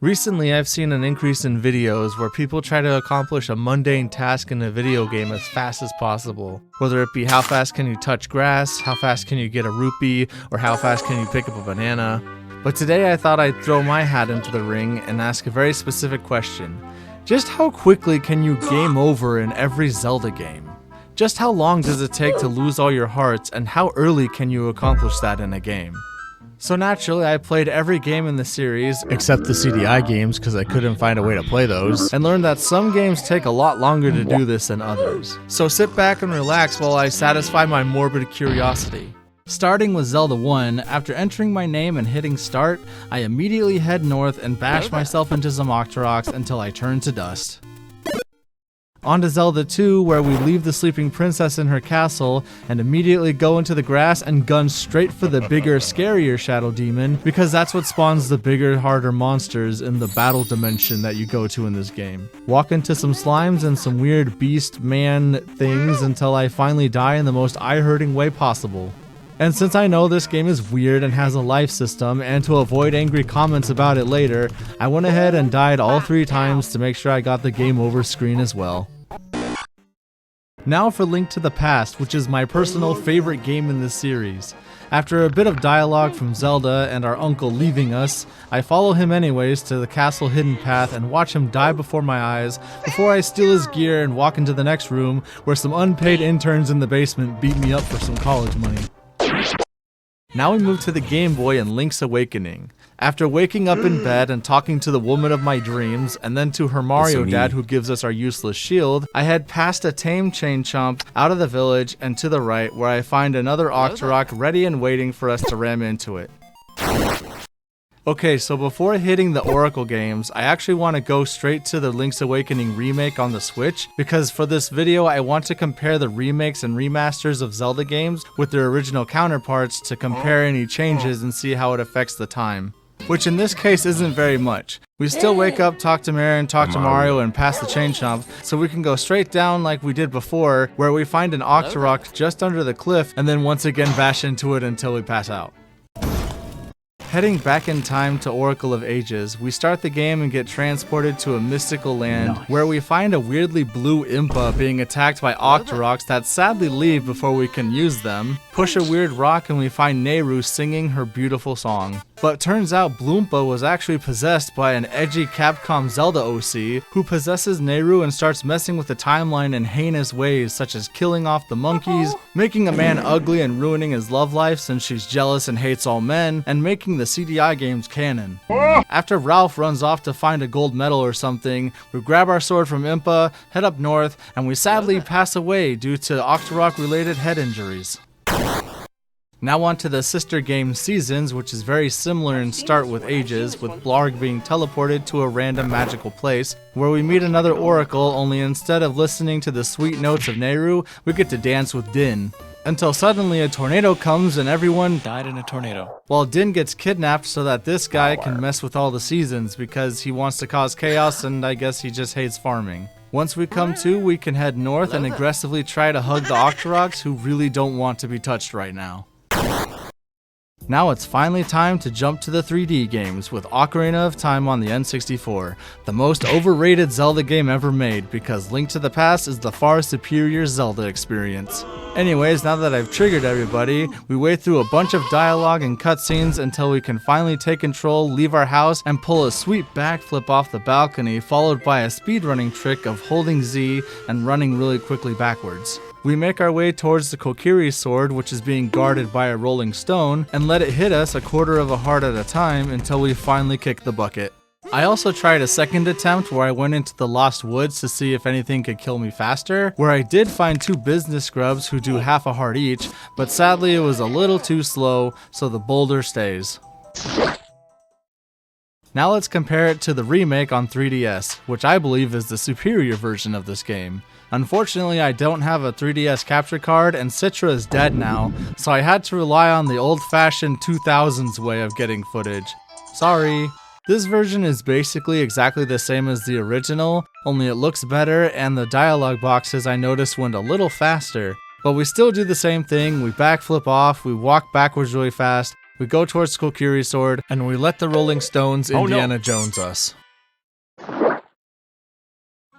Recently, I've seen an increase in videos where people try to accomplish a mundane task in a video game as fast as possible. Whether it be how fast can you touch grass, how fast can you get a rupee, or how fast can you pick up a banana. But today I thought I'd throw my hat into the ring and ask a very specific question. Just how quickly can you game over in every Zelda game? Just how long does it take to lose all your hearts, and how early can you accomplish that in a game? So naturally, I played every game in the series, except the CDI games because I couldn't find a way to play those, and learned that some games take a lot longer to do this than others. So sit back and relax while I satisfy my morbid curiosity. Starting with Zelda 1, after entering my name and hitting start, I immediately head north and bash myself into some Octoroks until I turn to dust. On to Zelda 2, where we leave the sleeping princess in her castle and immediately go into the grass and gun straight for the bigger, scarier Shadow Demon, because that's what spawns the bigger, harder monsters in the battle dimension that you go to in this game. Walk into some slimes and some weird beast man things until I finally die in the most eye-hurting way possible. And since I know this game is weird and has a life system, and to avoid angry comments about it later, I went ahead and died all 3 times to make sure I got the game over screen as well. Now for Link to the Past, which is my personal favorite game in this series. After a bit of dialogue from Zelda and our uncle leaving us, I follow him anyways to the castle hidden path and watch him die before my eyes before I steal his gear and walk into the next room where some unpaid interns in the basement beat me up for some college money. Now we move to the Game Boy and Link's Awakening. After waking up in bed and talking to the woman of my dreams, and then to her Mario dad who gives us our useless shield, I head past a tame chain chomp out of the village and to the right, where I find another Octorok ready and waiting for us to ram into it. Okay, so before hitting the Oracle games, I actually want to go straight to the Link's Awakening remake on the Switch, because for this video I want to compare the remakes and remasters of Zelda games with their original counterparts to compare any changes and see how it affects the time. Which in this case isn't very much. We still wake up, talk to Marin, talk to Mario, and pass the chain chomp, so we can go straight down like we did before, where we find an Octorok just under the cliff and then once again bash into it until we pass out. Heading back in time to Oracle of Ages, we start the game and get transported to a mystical land where we find a weirdly blue Impa being attacked by Octoroks that sadly leave before we can use them, push a weird rock and we find Nehru singing her beautiful song. But turns out Bloompa was actually possessed by an edgy Capcom Zelda OC who possesses Nehru and starts messing with the timeline in heinous ways such as killing off the monkeys, making a man ugly and ruining his love life since she's jealous and hates all men, and making the CDI games canon. After Ralph runs off to find a gold medal or something, we grab our sword from Impa, head up north, and we sadly pass away due to Octorok related head injuries. Now on to the sister game Seasons, which is very similar in start with Ages, with Blarg being teleported to a random magical place, where we meet another Oracle, only instead of listening to the sweet notes of Nehru, we get to dance with Din. Until suddenly a tornado comes and everyone died in a tornado. While Din gets kidnapped so that this guy can mess with all the seasons because he wants to cause chaos and I guess he just hates farming. Once we come to, we can head north and aggressively try to hug the Octoroks who really don't want to be touched right now. Now it's finally time to jump to the 3D games with Ocarina of Time on the N64, the most overrated Zelda game ever made because Link to the Past is the far superior Zelda experience. Anyways, now that I've triggered everybody, we wade through a bunch of dialogue and cutscenes until we can finally take control, leave our house, and pull a sweet backflip off the balcony, followed by a speedrunning trick of holding Z and running really quickly backwards. We make our way towards the Kokiri sword, which is being guarded by a rolling stone, and let it hit us a quarter of a heart at a time until we finally kick the bucket. I also tried a second attempt where I went into the Lost Woods to see if anything could kill me faster, where I did find 2 business scrubs who do half a heart each, but sadly it was a little too slow, so the boulder stays. Now let's compare it to the remake on 3DS, which I believe is the superior version of this game. Unfortunately, I don't have a 3DS capture card and Citra is dead now, so I had to rely on the old-fashioned 2000s way of getting footage. Sorry. This version is basically exactly the same as the original, only it looks better and the dialogue boxes I noticed went a little faster. But we still do the same thing, we backflip off, we walk backwards really fast, we go towards Kokiri Sword, and we let the Rolling Stones Indiana Jones us.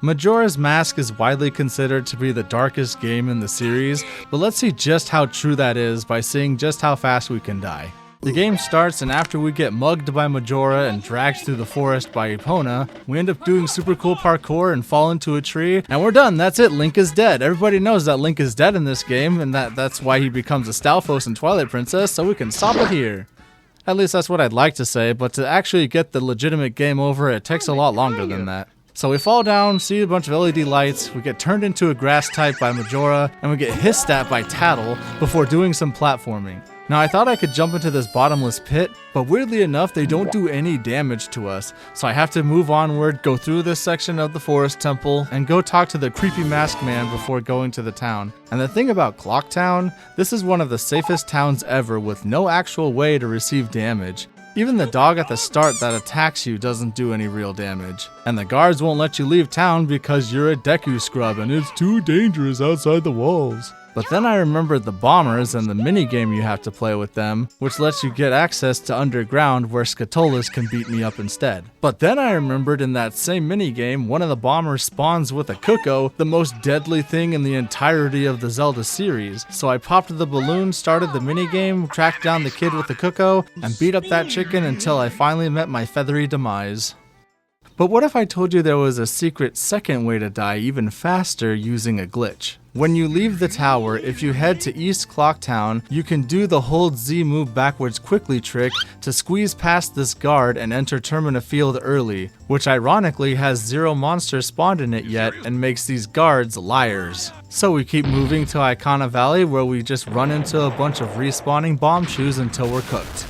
Majora's Mask is widely considered to be the darkest game in the series, but let's see just how true that is by seeing just how fast we can die. The game starts, and after we get mugged by Majora and dragged through the forest by Epona, we end up doing super cool parkour and fall into a tree, and we're done. That's it. Link is dead. Everybody knows that Link is dead in this game, and that's why he becomes a Stalfos in Twilight Princess, so we can stop it here. At least that's what I'd like to say, but to actually get the legitimate game over, it takes a lot longer than that. So we fall down, see a bunch of LED lights, we get turned into a grass type by Majora, and we get hissed at by Tattle before doing some platforming. Now I thought I could jump into this bottomless pit, but weirdly enough they don't do any damage to us, so I have to move onward, go through this section of the forest temple, and go talk to the creepy masked man before going to the town. And the thing about Clock Town, this is one of the safest towns ever with no actual way to receive damage. Even the dog at the start that attacks you doesn't do any real damage. And the guards won't let you leave town because you're a Deku scrub and it's too dangerous outside the walls. But then I remembered the bombers and the minigame you have to play with them, which lets you get access to underground where Skatolas can beat me up instead. But then I remembered in that same minigame, one of the bombers spawns with a Cuckoo, the most deadly thing in the entirety of the Zelda series. So I popped the balloon, started the minigame, tracked down the kid with the Cuckoo, and beat up that chicken until I finally met my feathery demise. But what if I told you there was a secret second way to die even faster using a glitch? When you leave the tower, if you head to East Clock Town, you can do the hold Z move backwards quickly trick to squeeze past this guard and enter Termina Field early, which ironically has 0 monsters spawned in it yet and makes these guards liars. So we keep moving to Icona Valley where we just run into a bunch of respawning bomb shoes until we're cooked.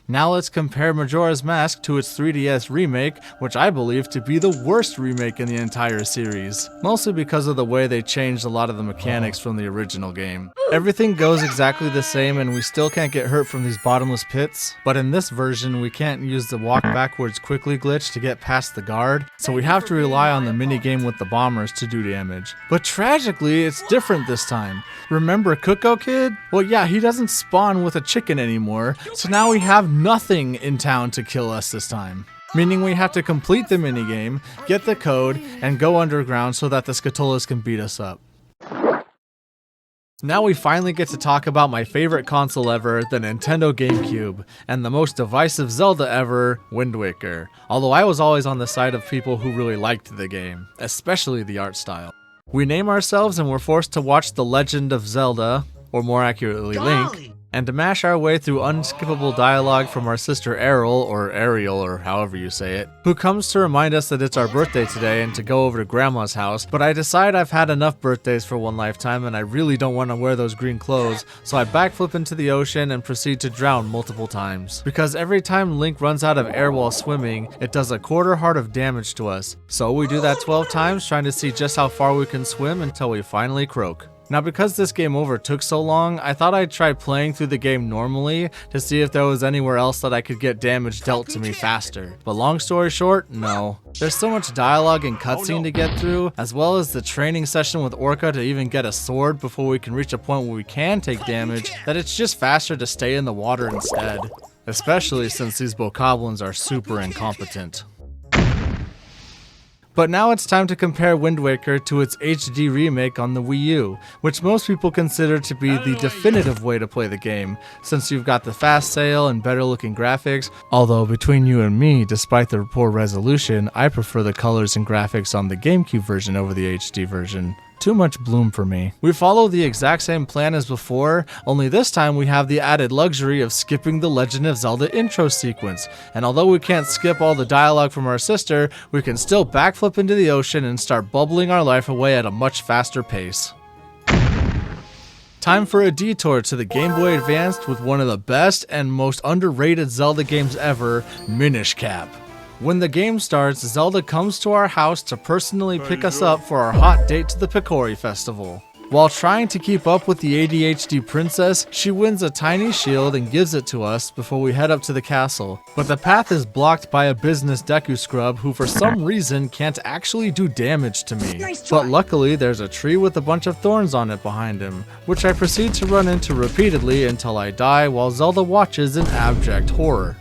Now let's compare Majora's Mask to its 3DS remake, which I believe to be the worst remake in the entire series. Mostly because of the way they changed a lot of the mechanics from the original game. Everything goes exactly the same and we still can't get hurt from these bottomless pits, but in this version we can't use the walk backwards quickly glitch to get past the guard, so we have to rely on the minigame with the bombers to do damage. But tragically, it's different this time. Remember Cuckoo Kid? Well yeah, he doesn't spawn with a chicken anymore, so now we have nothing in town to kill us this time. Meaning we have to complete the minigame, get the code, and go underground so that the Skatolas can beat us up. Now we finally get to talk about my favorite console ever, the Nintendo GameCube, and the most divisive Zelda ever, Wind Waker. Although I was always on the side of people who really liked the game, especially the art style. We name ourselves and we're forced to watch The Legend of Zelda, or more accurately Link, and to mash our way through unskippable dialogue from our sister Errol, or Ariel, or however you say it, who comes to remind us that it's our birthday today and to go over to Grandma's house, but I decide I've had enough birthdays for one lifetime and I really don't want to wear those green clothes, so I backflip into the ocean and proceed to drown multiple times. Because every time Link runs out of air while swimming, it does a quarter heart of damage to us. So we do that 12 times, trying to see just how far we can swim until we finally croak. Now because this game over took so long, I thought I'd try playing through the game normally to see if there was anywhere else that I could get damage dealt to me faster. But long story short, no. There's so much dialogue and cutscene to get through, as well as the training session with Orca to even get a sword before we can reach a point where we can take damage, that it's just faster to stay in the water instead. Especially since these bokoblins are super incompetent. But now it's time to compare Wind Waker to its HD remake on the Wii U, which most people consider to be the definitive way to play the game, since you've got the fast sail and better looking graphics, although between you and me, despite the poor resolution, I prefer the colors and graphics on the GameCube version over the HD version. Too much bloom for me. We follow the exact same plan as before, only this time we have the added luxury of skipping the Legend of Zelda intro sequence, and although we can't skip all the dialogue from our sister, we can still backflip into the ocean and start bubbling our life away at a much faster pace. Time for a detour to the Game Boy Advance with one of the best and most underrated Zelda games ever, Minish Cap. When the game starts, Zelda comes to our house to personally pick us up for our hot date to the Picori Festival. While trying to keep up with the ADHD princess, she wins a tiny shield and gives it to us before we head up to the castle. But the path is blocked by a business Deku scrub who for some reason can't actually do damage to me. But luckily there's a tree with a bunch of thorns on it behind him, which I proceed to run into repeatedly until I die while Zelda watches in abject horror.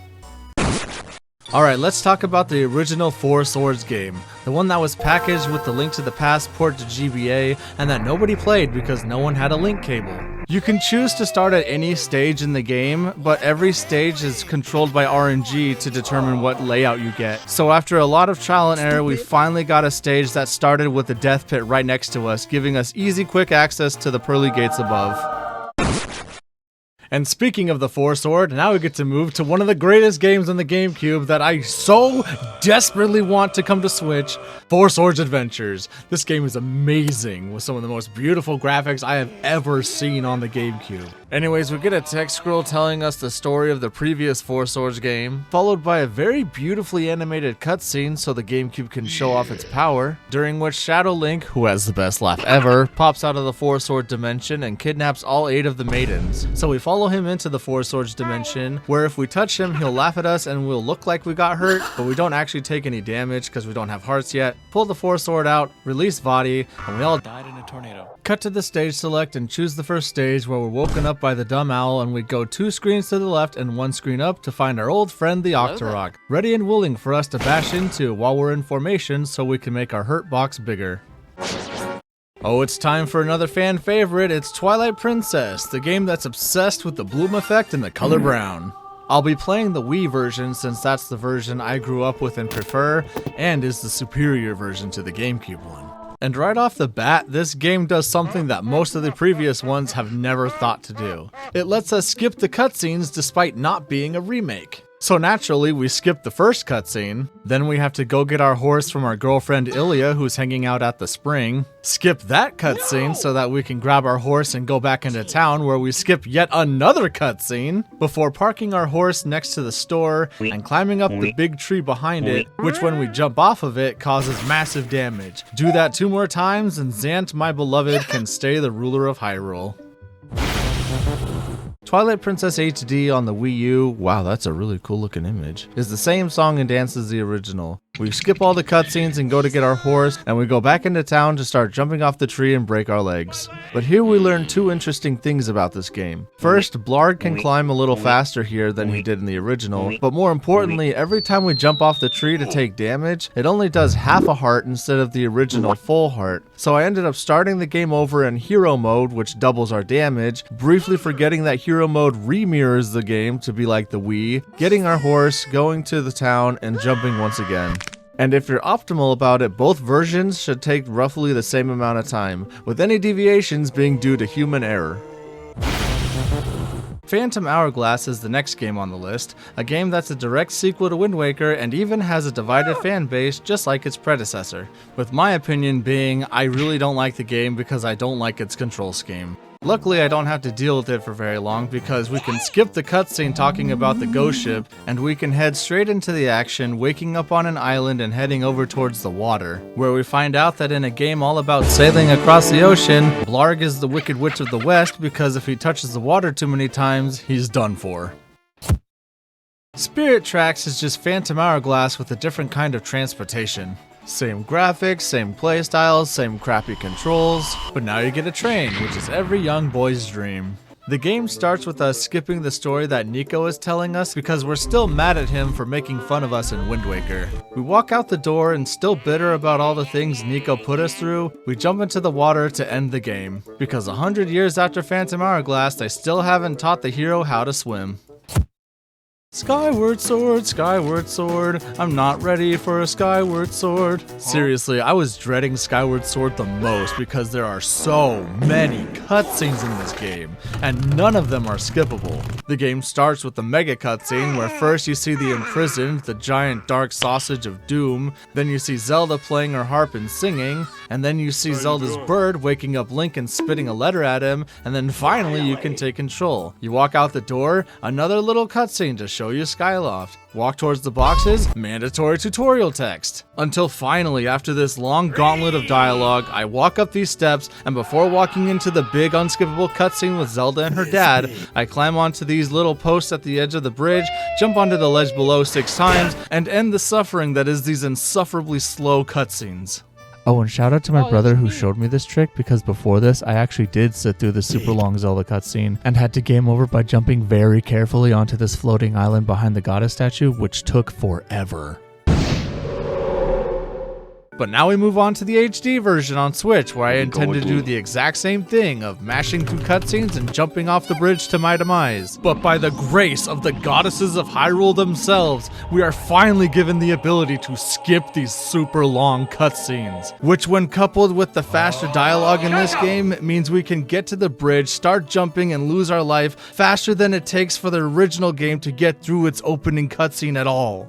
Alright, let's talk about the original Four Swords game, the one that was packaged with the Link to the Past port to GBA and that nobody played because no one had a link cable. You can choose to start at any stage in the game, but every stage is controlled by RNG to determine what layout you get. So after a lot of trial and error, we finally got a stage that started with the death pit right next to us, giving us easy quick access to the pearly gates above. And speaking of the Four Sword, now we get to move to one of the greatest games on the GameCube that I so desperately want to come to Switch, Four Swords Adventures. This game is amazing with some of the most beautiful graphics I have ever seen on the GameCube. Anyways, we get a text scroll telling us the story of the previous Four Swords game, followed by a very beautifully animated cutscene so the GameCube can show off its power, during which Shadow Link, who has the best laugh ever, pops out of the Four Sword dimension and kidnaps all 8 of the maidens. So we follow him into the Four Swords dimension, where if we touch him, he'll laugh at us and we'll look like we got hurt, but we don't actually take any damage because we don't have hearts yet. Pull the Four Sword out, release Vadi, and we all died in a tornado. Cut to the stage select and choose the first stage where we're woken up by the dumb owl and we go 2 screens to the left and 1 screen up to find our old friend the Octorok, ready and willing for us to bash into while we're in formation so we can make our hurt box bigger. Oh, it's time for another fan favorite. It's Twilight Princess, the game that's obsessed with the bloom effect and the color brown. I'll be playing the Wii version since that's the version I grew up with and prefer, and is the superior version to the GameCube one. And right off the bat, this game does something that most of the previous ones have never thought to do. It lets us skip the cutscenes despite not being a remake. So naturally, we skip the first cutscene, then we have to go get our horse from our girlfriend Ilya who's hanging out at the spring, skip that cutscene so that we can grab our horse and go back into town where we skip yet another cutscene, before parking our horse next to the store and climbing up the big tree behind it, which when we jump off of it causes massive damage. Do that 2 more times and Zant, my beloved, can stay the ruler of Hyrule. Twilight Princess HD on the Wii U, wow, that's a really cool looking image, is the same song and dance as the original. We skip all the cutscenes and go to get our horse, and we go back into town to start jumping off the tree and break our legs. But here we learn 2 interesting things about this game. First, Blarg can climb a little faster here than he did in the original, but more importantly, every time we jump off the tree to take damage, it only does half a heart instead of the original full heart. So I ended up starting the game over in hero mode, which doubles our damage, briefly forgetting that hero mode re-mirrors the game to be like the Wii, getting our horse, going to the town, and jumping once again. And if you're optimal about it, both versions should take roughly the same amount of time, with any deviations being due to human error. Phantom Hourglass is the next game on the list, a game that's a direct sequel to Wind Waker and even has a divided fan base just like its predecessor, with my opinion being I really don't like the game because I don't like its control scheme. Luckily, I don't have to deal with it for very long because we can skip the cutscene talking about the ghost ship and we can head straight into the action, waking up on an island and heading over towards the water, where we find out that in a game all about sailing across the ocean, Blarg is the Wicked Witch of the West because if he touches the water too many times, he's done for. Spirit Tracks is just Phantom Hourglass with a different kind of transportation. Same graphics, same playstyles, same crappy controls, but now you get a train, which is every young boy's dream. The game starts with us skipping the story that Nico is telling us because we're still mad at him for making fun of us in Wind Waker. We walk out the door and still bitter about all the things Nico put us through, we jump into the water to end the game. Because 100 years after Phantom Hourglass, they still haven't taught the hero how to swim. Skyward Sword, I'm not ready for a Skyward Sword. Seriously, I was dreading Skyward Sword the most because there are so many cutscenes in this game, and none of them are skippable. The game starts with the mega cutscene where first you see the imprisoned, the giant dark sausage of doom, then you see Zelda playing her harp and singing, and then you see Zelda's bird waking up Link and spitting a letter at him, and then finally you can take control. You walk out the door, another little cutscene to show you Skyloft. Walk towards the boxes, mandatory tutorial text. Until finally, after this long gauntlet of dialogue, I walk up these steps, and before walking into the big unskippable cutscene with Zelda and her dad, I climb onto these little posts at the edge of the bridge, jump onto the ledge below 6 times, and end the suffering that is these insufferably slow cutscenes. Oh, and shout out to my brother who showed me this trick, because before this, I actually did sit through the super long Zelda cutscene and had to game over by jumping very carefully onto this floating island behind the goddess statue, which took forever. But now we move on to the HD version on Switch, where I intend to do the exact same thing of mashing through cutscenes and jumping off the bridge to my demise. But by the grace of the goddesses of Hyrule themselves, we are finally given the ability to skip these super long cutscenes, which when coupled with the faster dialogue in this game means we can get to the bridge, start jumping, and lose our life faster than it takes for the original game to get through its opening cutscene at all.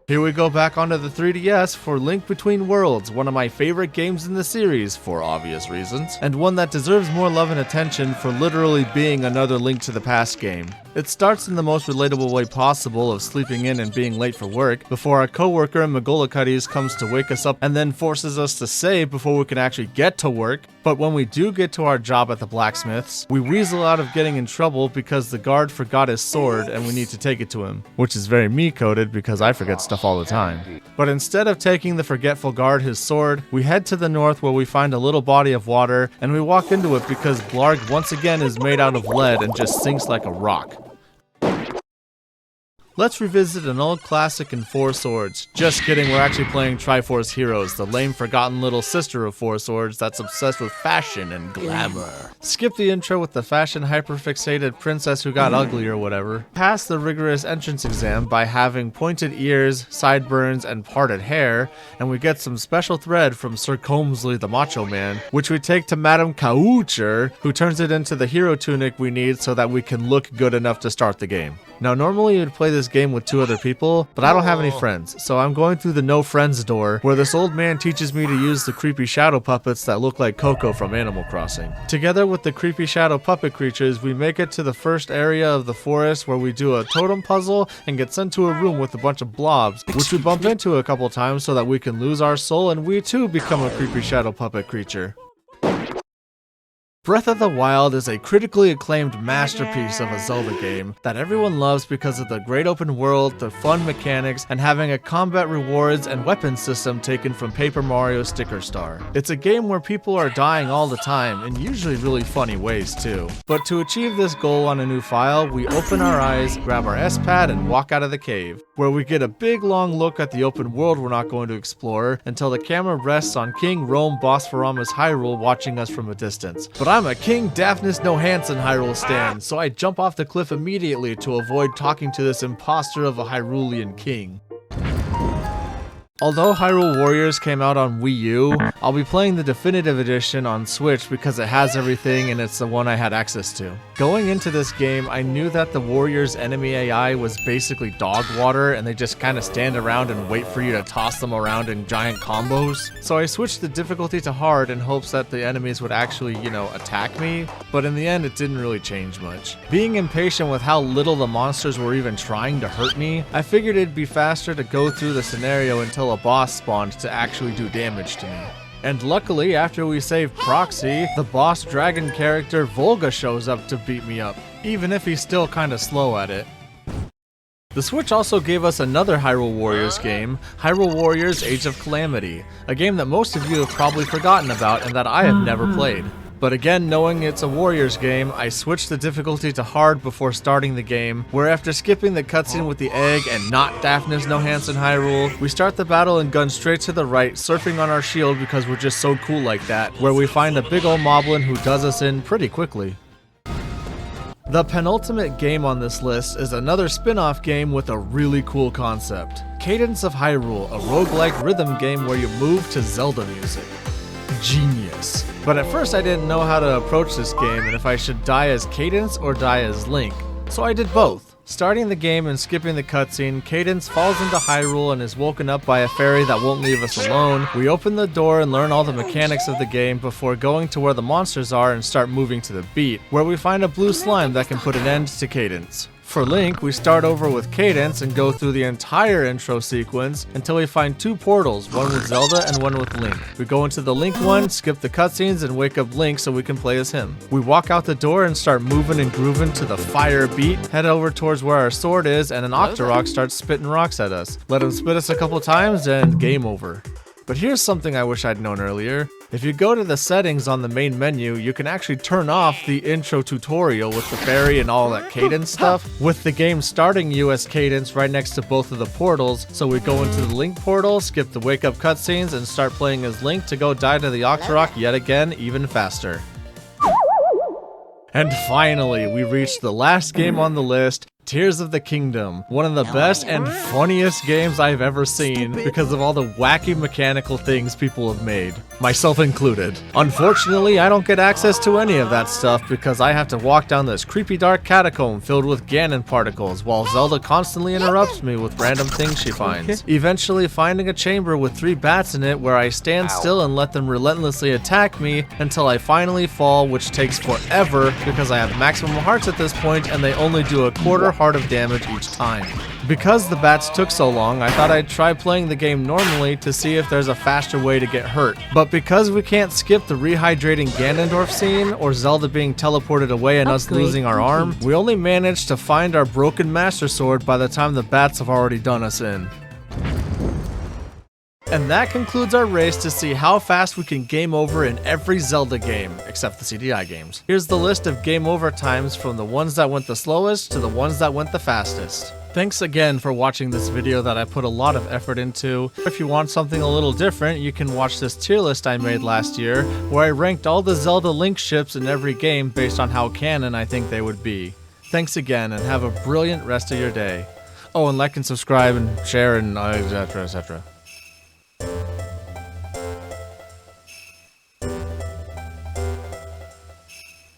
Here we go back onto the 3DS for Link Between Worlds, one of my favorite games in the series, for obvious reasons, and one that deserves more love and attention for literally being another Link to the Past game. It starts in the most relatable way possible of sleeping in and being late for work, before our coworker McGullicuddies comes to wake us up and then forces us to save before we can actually get to work. But when we do get to our job at the blacksmith's, we weasel out of getting in trouble because the guard forgot his sword and we need to take it to him, which is very me-coded because I forget stuff all the time. But instead of taking the forgetful guard his sword, we head to the north where we find a little body of water and we walk into it because Blarg once again is made out of lead and just sinks like a rock. Let's revisit an old classic in Four Swords. Just kidding, we're actually playing Triforce Heroes, the lame forgotten little sister of Four Swords that's obsessed with fashion and glamour. Skip the intro with the fashion hyperfixated princess who got ugly or whatever. Pass the rigorous entrance exam by having pointed ears, sideburns, and parted hair, and we get some special thread from Sir Combsley the Macho Man, which we take to Madame Kaucher, who turns it into the hero tunic we need so that we can look good enough to start the game. Now normally you'd play this game with 2 other people, but I don't have any friends, so I'm going through the no friends door, where this old man teaches me to use the creepy shadow puppets that look like Coco from Animal Crossing. Together with the creepy shadow puppet creatures, we make it to the first area of the forest where we do a totem puzzle and get sent to a room with a bunch of blobs, which we bump into a couple times so that we can lose our soul and we too become a creepy shadow puppet creature. Breath of the Wild is a critically acclaimed masterpiece of a Zelda game that everyone loves because of the great open world, the fun mechanics, and having a combat rewards and weapon system taken from Paper Mario Sticker Star. It's a game where people are dying all the time, in usually really funny ways too. But to achieve this goal on a new file, we open our eyes, grab our S-Pad, and walk out of the cave, where we get a big long look at the open world we're not going to explore until the camera rests on King Rome Bosphoramus Hyrule watching us from a distance. But I'm a King Daphnis No Hansen Hyrule stan, so I jump off the cliff immediately to avoid talking to this imposter of a Hyrulean king. Although Hyrule Warriors came out on Wii U, I'll be playing the definitive edition on Switch because it has everything and it's the one I had access to. Going into this game, I knew that the Warriors' enemy AI was basically dog water and they just kind of stand around and wait for you to toss them around in giant combos. So I switched the difficulty to hard in hopes that the enemies would actually, attack me, but in the end it didn't really change much. Being impatient with how little the monsters were even trying to hurt me, I figured it'd be faster to go through the scenario until a boss spawned to actually do damage to me. And luckily, after we save Proxy, the boss dragon character Volga shows up to beat me up, even if he's still kinda slow at it. The Switch also gave us another Hyrule Warriors game, Hyrule Warriors Age of Calamity, a game that most of you have probably forgotten about and that I have never played. But again, knowing it's a Warriors game, I switched the difficulty to hard before starting the game, where after skipping the cutscene with the egg and not Daphnis No Hansen Hyrule, we start the battle and gun straight to the right, surfing on our shield because we're just so cool like that, where we find a big ol' moblin who does us in pretty quickly. The penultimate game on this list is another spin-off game with a really cool concept. Cadence of Hyrule, a roguelike rhythm game where you move to Zelda music. Genius. But at first I didn't know how to approach this game and if I should die as Cadence or die as Link, so I did both. Starting the game and skipping the cutscene, Cadence falls into Hyrule and is woken up by a fairy that won't leave us alone. We open the door and learn all the mechanics of the game before going to where the monsters are and start moving to the beat, where we find a blue slime that can put an end to Cadence. For Link, we start over with Cadence and go through the entire intro sequence until we find 2 portals, one with Zelda and one with Link. We go into the Link one, skip the cutscenes, and wake up Link so we can play as him. We walk out the door and start moving and grooving to the fire beat, head over towards where our sword is, and an Octorok starts spitting rocks at us. Let him spit us a couple times and game over. But here's something I wish I'd known earlier. If you go to the settings on the main menu, you can actually turn off the intro tutorial with the fairy and all that Cadence stuff, with the game starting you as Cadence right next to both of the portals. So we go into the Link portal, skip the wake up cutscenes, and start playing as Link to go die to the Octorok yet again, even faster. And finally, we reached the last game on the list, Tears of the Kingdom, one of the best and funniest games I've ever seen because of all the wacky mechanical things people have made, myself included. Unfortunately, I don't get access to any of that stuff because I have to walk down this creepy dark catacomb filled with Ganon particles while Zelda constantly interrupts me with random things she finds. Eventually finding a chamber with 3 bats in it where I stand still and let them relentlessly attack me until I finally fall, which takes forever because I have maximum hearts at this point and they only do a quarter heart of damage each time. Because the bats took so long, I thought I'd try playing the game normally to see if there's a faster way to get hurt. But because we can't skip the rehydrating Ganondorf scene or Zelda being teleported away and us losing our arm, we only managed to find our broken Master Sword by the time the bats have already done us in. And that concludes our race to see how fast we can game over in every Zelda game, except the CDI games. Here's the list of game over times from the ones that went the slowest to the ones that went the fastest. Thanks again for watching this video that I put a lot of effort into. If you want something a little different, you can watch this tier list I made last year, where I ranked all the Zelda Link ships in every game based on how canon I think they would be. Thanks again, and have a brilliant rest of your day. Oh, and like and subscribe and share and etc, etc.